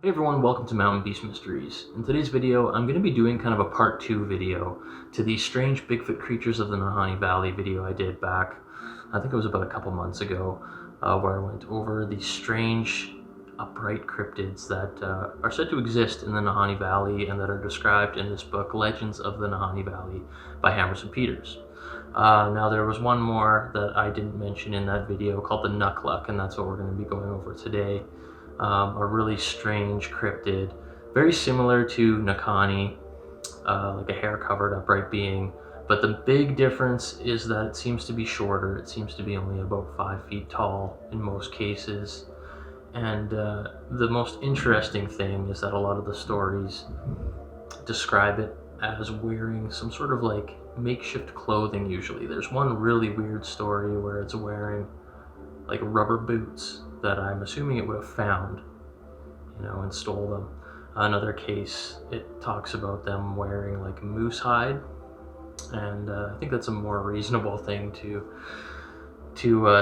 Hey everyone, welcome to Mountain Beast Mysteries. In today's video, I'm going to be doing kind of a part 2 video to the strange Bigfoot creatures of the Nahanni Valley video I did back, I think it was about a couple months ago, where I went over the strange upright cryptids that are said to exist in the Nahanni Valley and that are described in this book, Legends of the Nahanni Valley by Hammerson Peters. Now there was one more that I didn't mention in that video called the Nuk-luk, and that's what we're going to be going over today. A really strange cryptid, very similar to Nahanni, like a hair-covered upright being, but the big difference is that it seems to be shorter. It seems to be only about 5 feet tall in most cases, and the most interesting thing is that a lot of the stories describe it as wearing some sort of like makeshift clothing. Usually there's one really weird story where it's wearing like rubber boots that I'm assuming it would have found, and stole them. Another case, it talks about them wearing like moose hide, and I think that's a more reasonable thing to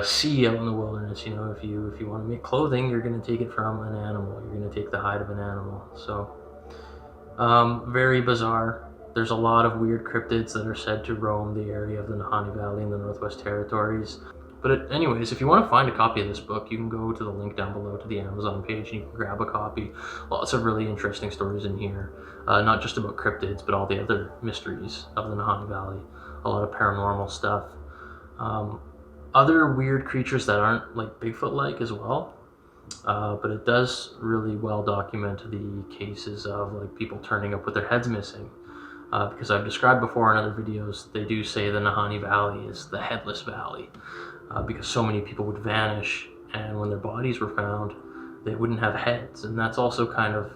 see out in the wilderness. If you want to make clothing, you're going to take it from an animal. You're going to take the hide of an animal. So very bizarre. There's a lot of weird cryptids that are said to roam the area of the Nahanni Valley in the Northwest Territories. But anyways, if you want to find a copy of this book, you can go to the link down below to the Amazon page and you can grab a copy. Lots of really interesting stories in here, not just about cryptids, but all the other mysteries of the Nahanni Valley. A lot of paranormal stuff. Other weird creatures that aren't like Bigfoot-like as well. But it does really well document the cases of like people turning up with their heads missing. Because I've described before in other videos, they do say the Nahanni Valley is the headless valley. Because so many people would vanish, and when their bodies were found, they wouldn't have heads. And that's also kind of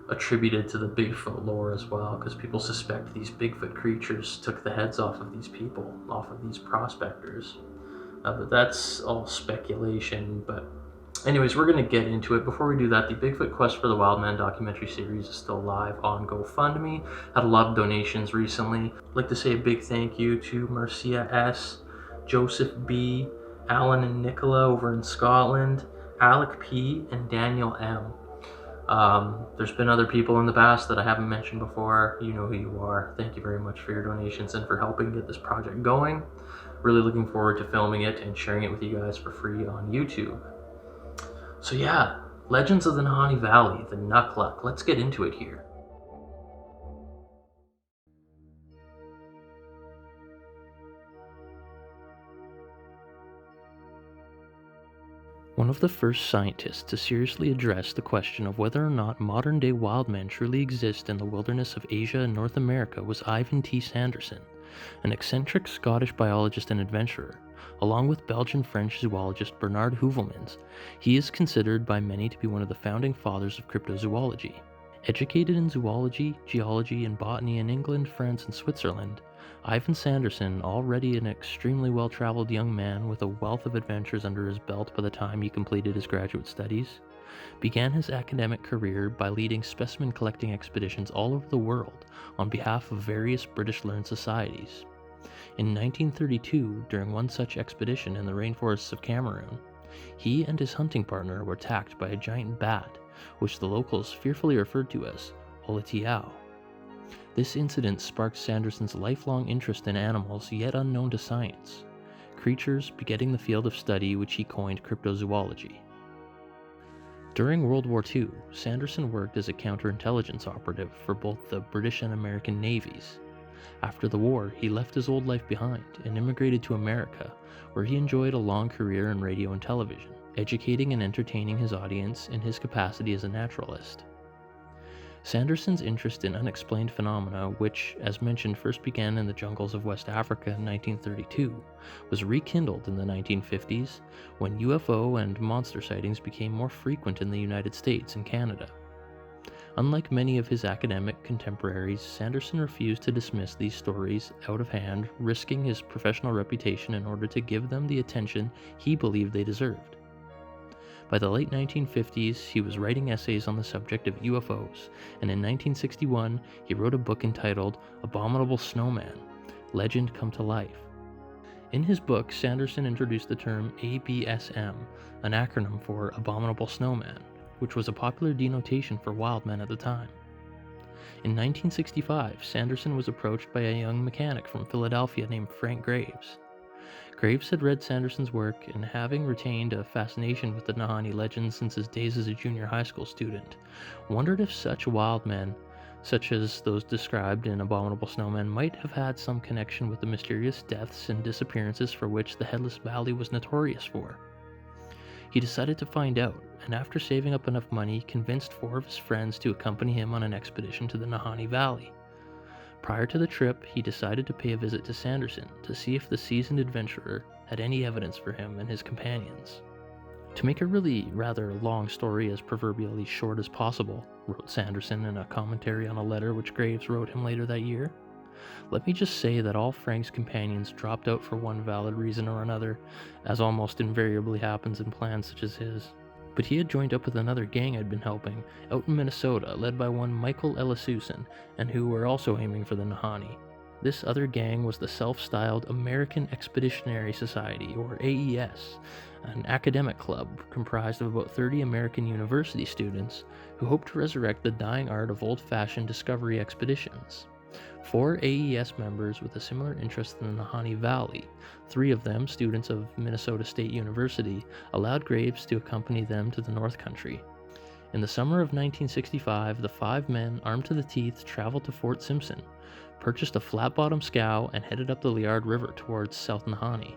attributed to the Bigfoot lore as well, because people suspect these Bigfoot creatures took the heads off of these people, off of these prospectors. But that's all speculation. But anyways, we're going to get into it. Before we do that, the Bigfoot Quest for the Wildman documentary series is still live on GoFundMe. Had a lot of donations recently. I'd like to say a big thank you to Marcia S., Joseph B., Alan and Nicola over in Scotland, Alec P., and Daniel M. There's been other people in the past that I haven't mentioned before. You know who you are. Thank you very much for your donations and for helping get this project going. Really looking forward to filming it and sharing it with you guys for free on YouTube. So yeah, Legends of the Nahanni Valley, the Nuk-luk. Let's get into it here. One of the first scientists to seriously address the question of whether or not modern-day wild men truly exist in the wilderness of Asia and North America was Ivan T. Sanderson, an eccentric Scottish biologist and adventurer. Along with Belgian-French zoologist Bernard Heuvelmans, he is considered by many to be one of the founding fathers of cryptozoology. Educated in zoology, geology, and botany in England, France, and Switzerland, Ivan Sanderson, already an extremely well-traveled young man with a wealth of adventures under his belt by the time he completed his graduate studies, began his academic career by leading specimen collecting expeditions all over the world on behalf of various British learned societies. In 1932, during one such expedition in the rainforests of Cameroon, he and his hunting partner were attacked by a giant bat, which the locals fearfully referred to as Oletiao. This incident sparked Sanderson's lifelong interest in animals yet unknown to science, creatures begetting the field of study which he coined cryptozoology. During World War II, Sanderson worked as a counterintelligence operative for both the British and American navies. After the war, he left his old life behind and immigrated to America, where he enjoyed a long career in radio and television, educating and entertaining his audience in his capacity as a naturalist. Sanderson's interest in unexplained phenomena, which, as mentioned, first began in the jungles of West Africa in 1932, was rekindled in the 1950s when UFO and monster sightings became more frequent in the United States and Canada. Unlike many of his academic contemporaries, Sanderson refused to dismiss these stories out of hand, risking his professional reputation in order to give them the attention he believed they deserved. By the late 1950s, he was writing essays on the subject of UFOs, and in 1961, he wrote a book entitled Abominable Snowman: Legend Come to Life. In his book, Sanderson introduced the term ABSM, an acronym for Abominable Snowman, which was a popular denotation for wild men at the time. In 1965, Sanderson was approached by a young mechanic from Philadelphia named Frank Graves. Graves had read Sanderson's work and, having retained a fascination with the Nahanni legend since his days as a junior high school student, wondered if such wild men, such as those described in Abominable Snowmen, might have had some connection with the mysterious deaths and disappearances for which the Headless Valley was notorious for. He decided to find out, and after saving up enough money, convinced 4 of his friends to accompany him on an expedition to the Nahanni Valley. Prior to the trip, he decided to pay a visit to Sanderson to see if the seasoned adventurer had any evidence for him and his companions. To make a really rather long story as proverbially short as possible, wrote Sanderson in a commentary on a letter which Graves wrote him later that year, let me just say that all Frank's companions dropped out for one valid reason or another, as almost invariably happens in plans such as his. But he had joined up with another gang I'd been helping, out in Minnesota, led by one Michael Ellisusen, and who were also aiming for the Nahanni. This other gang was the self-styled American Expeditionary Society, or AES, an academic club comprised of about 30 American university students who hoped to resurrect the dying art of old-fashioned discovery expeditions. 4 AES members with a similar interest in the Nahanni Valley, 3 of them students of Minnesota State University, allowed Graves to accompany them to the North Country. In the summer of 1965, the 5 men, armed to the teeth, traveled to Fort Simpson, purchased a flat-bottom scow, and headed up the Liard River towards South Nahanni.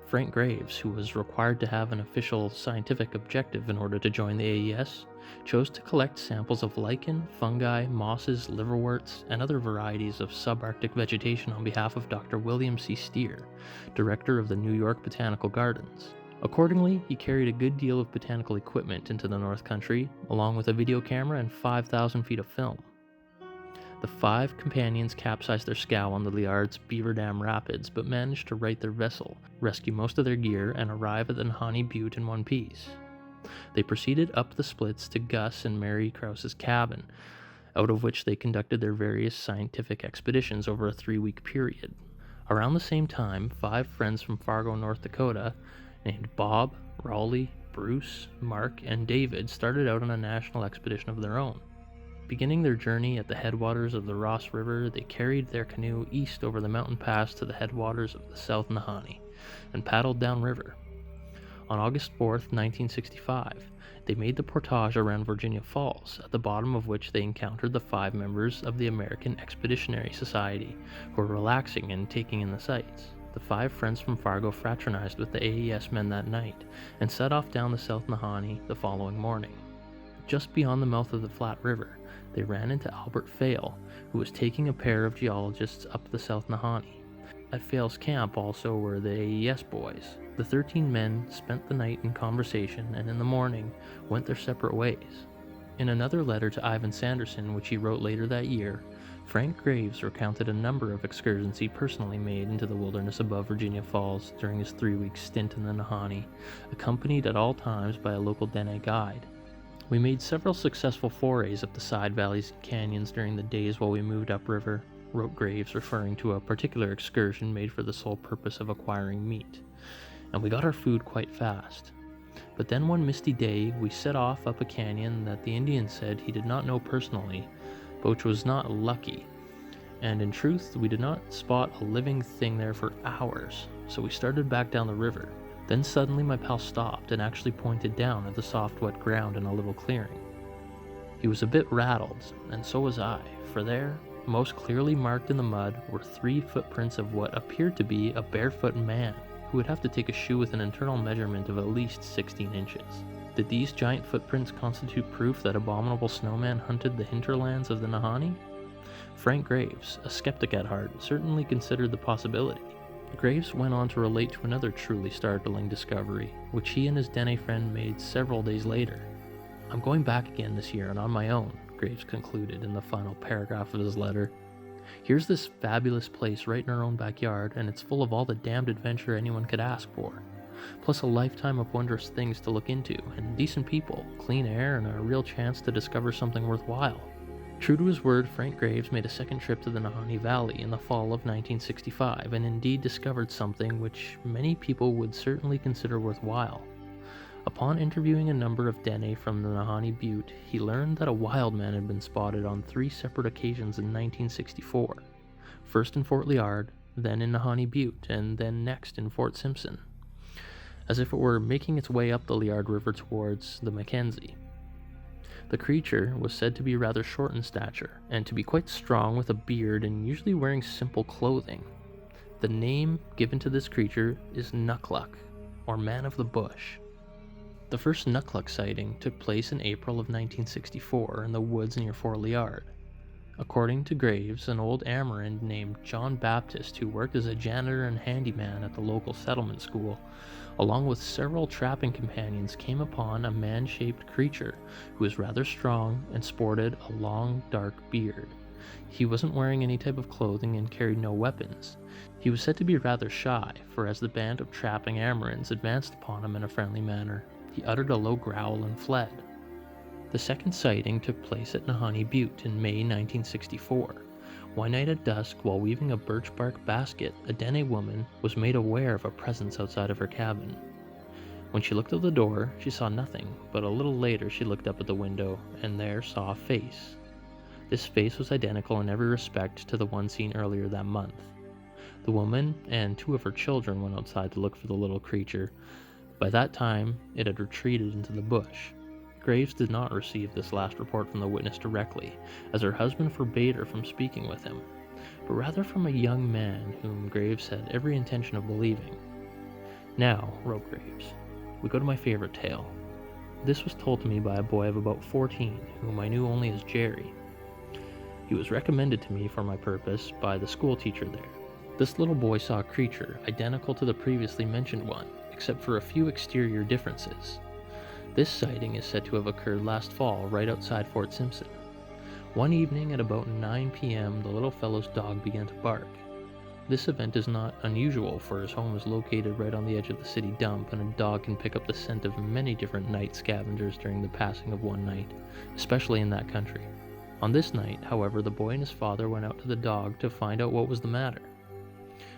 Frank Graves, who was required to have an official scientific objective in order to join the AES, chose to collect samples of lichen, fungi, mosses, liverworts, and other varieties of subarctic vegetation on behalf of Dr. William C. Steer, director of the New York Botanical Gardens. Accordingly, he carried a good deal of botanical equipment into the North Country, along with a video camera and 5,000 feet of film. The 5 companions capsized their scow on the Liard's Beaver Dam Rapids, but managed to right their vessel, rescue most of their gear, and arrive at the Nahanni Butte in one piece. They proceeded up the splits to Gus and Mary Krause's cabin, out of which they conducted their various scientific expeditions over a 3-week period. Around the same time, 5 friends from Fargo, North Dakota, named Bob, Rowley, Bruce, Mark, and David, started out on a national expedition of their own. Beginning their journey at the headwaters of the Ross River, they carried their canoe east over the mountain pass to the headwaters of the South Nahanni, and paddled downriver. On August 4th, 1965, they made the portage around Virginia Falls, at the bottom of which they encountered the 5 members of the American Expeditionary Society, who were relaxing and taking in the sights. The 5 friends from Fargo fraternized with the AES men that night, and set off down the South Nahanni the following morning. Just beyond the mouth of the Flat River, they ran into Albert Fail, who was taking a pair of geologists up the South Nahanni. At Fail's camp also were the AES boys. The 13 men spent the night in conversation, and in the morning went their separate ways. In another letter to Ivan Sanderson, which he wrote later that year, Frank Graves recounted a number of excursions he personally made into the wilderness above Virginia Falls during his 3-week stint in the Nahanni, accompanied at all times by a local Dene guide. We made several successful forays up the side valleys and canyons during the days while we moved upriver, wrote Graves, referring to a particular excursion made for the sole purpose of acquiring meat. And we got our food quite fast. But then one misty day, we set off up a canyon that the Indian said he did not know personally, but which was not lucky. And in truth, we did not spot a living thing there for hours, so we started back down the river. Then suddenly my pal stopped and actually pointed down at the soft wet ground in a little clearing. He was a bit rattled, and so was I, for there, most clearly marked in the mud, were 3 footprints of what appeared to be a barefoot man, who would have to take a shoe with an internal measurement of at least 16 inches. Did these giant footprints constitute proof that Abominable Snowman hunted the hinterlands of the Nahanni? Frank Graves, a skeptic at heart, certainly considered the possibility. Graves went on to relate to another truly startling discovery, which he and his Dene friend made several days later. "I'm going back again this year and on my own," Graves concluded in the final paragraph of his letter. "Here's this fabulous place right in our own backyard, and it's full of all the damned adventure anyone could ask for. Plus a lifetime of wondrous things to look into, and decent people, clean air, and a real chance to discover something worthwhile." True to his word, Frank Graves made a second trip to the Nahanni Valley in the fall of 1965, and indeed discovered something which many people would certainly consider worthwhile. Upon interviewing a number of Dene from the Nahanni Butte, he learned that a Wildman had been spotted on 3 separate occasions in 1964, first in Fort Liard, then in Nahanni Butte, and then next in Fort Simpson, as if it were making its way up the Liard River towards the Mackenzie. The creature was said to be rather short in stature, and to be quite strong with a beard and usually wearing simple clothing. The name given to this creature is Nuk-luk, or Man of the Bush. The first Nuk-luk sighting took place in April of 1964 in the woods near Fort Liard. According to Graves, an old Amerindian named John Baptist, who worked as a janitor and handyman at the local settlement school, along with several trapping companions, came upon a man-shaped creature who was rather strong and sported a long, dark beard. He wasn't wearing any type of clothing and carried no weapons. He was said to be rather shy, for as the band of trapping Amerins advanced upon him in a friendly manner, he uttered a low growl and fled. The second sighting took place at Nahanni Butte in May 1964. One night at dusk, while weaving a birch bark basket, a Dene woman was made aware of a presence outside of her cabin. When she looked at the door, she saw nothing, but a little later she looked up at the window and there saw a face. This face was identical in every respect to the one seen earlier that month. The woman and 2 of her children went outside to look for the little creature. By that time, it had retreated into the bush. Graves did not receive this last report from the witness directly, as her husband forbade her from speaking with him, but rather from a young man whom Graves had every intention of believing. Now, wrote Graves, we go to my favorite tale. This was told to me by a boy of about 14, whom I knew only as Jerry. He was recommended to me for my purpose by the school teacher there. This little boy saw a creature identical to the previously mentioned one, except for a few exterior differences. This sighting is said to have occurred last fall right outside Fort Simpson. One evening at about 9 p.m. the little fellow's dog began to bark. This event is not unusual, for his home is located right on the edge of the city dump, and a dog can pick up the scent of many different night scavengers during the passing of one night, especially in that country. On this night, however, the boy and his father went out to the dog to find out what was the matter.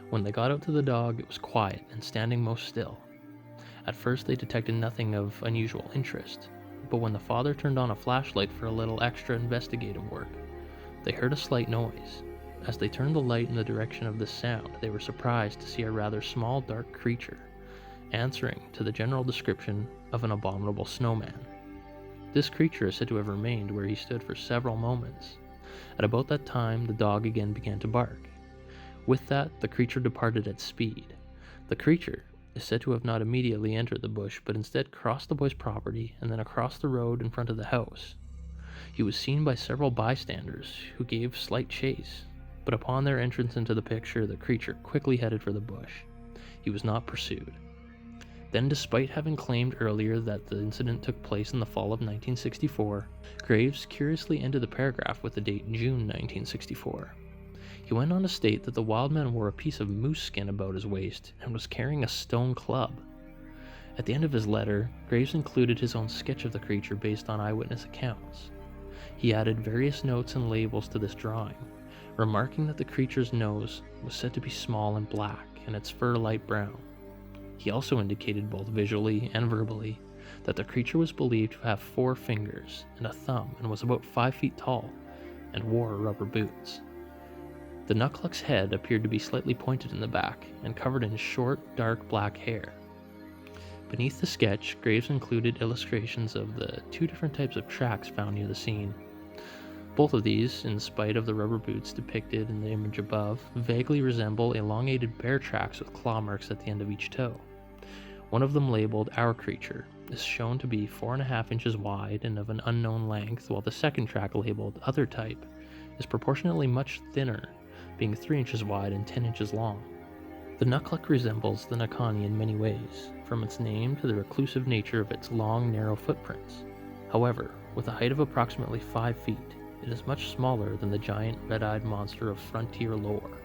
When they got out to the dog, it was quiet and standing most still. At first they detected nothing of unusual interest, but when the father turned on a flashlight for a little extra investigative work, they heard a slight noise. As they turned the light in the direction of this sound, they were surprised to see a rather small dark creature, answering to the general description of an abominable snowman. This creature is said to have remained where he stood for several moments. At about that time, the dog again began to bark. With that, the creature departed at speed. The creature is said to have not immediately entered the bush, but instead crossed the boy's property and then across the road in front of the house. He was seen by several bystanders, who gave slight chase, but upon their entrance into the picture, the creature quickly headed for the bush. He was not pursued. Then, despite having claimed earlier that the incident took place in the fall of 1964, Graves curiously ended the paragraph with the date June 1964. He went on to state that the Wildman wore a piece of moose skin about his waist and was carrying a stone club. At the end of his letter, Graves included his own sketch of the creature based on eyewitness accounts. He added various notes and labels to this drawing, remarking that the creature's nose was said to be small and black and its fur light brown. He also indicated both visually and verbally that the creature was believed to have 4 fingers and a thumb and was about 5 feet tall and wore rubber boots. The Nuk-luk's head appeared to be slightly pointed in the back and covered in short, dark black hair. Beneath the sketch, Graves included illustrations of the 2 different types of tracks found near the scene. Both of these, in spite of the rubber boots depicted in the image above, vaguely resemble elongated bear tracks with claw marks at the end of each toe. One of them, labeled Our Creature, is shown to be 4.5 inches wide and of an unknown length, while the second track, labeled Other Type, is proportionately much thinner, being 3 inches wide and 10 inches long. The Nuk-luk resembles the Nahanni in many ways, from its name to the reclusive nature of its long, narrow footprints. However, with a height of approximately 5 feet, it is much smaller than the giant red-eyed monster of frontier lore.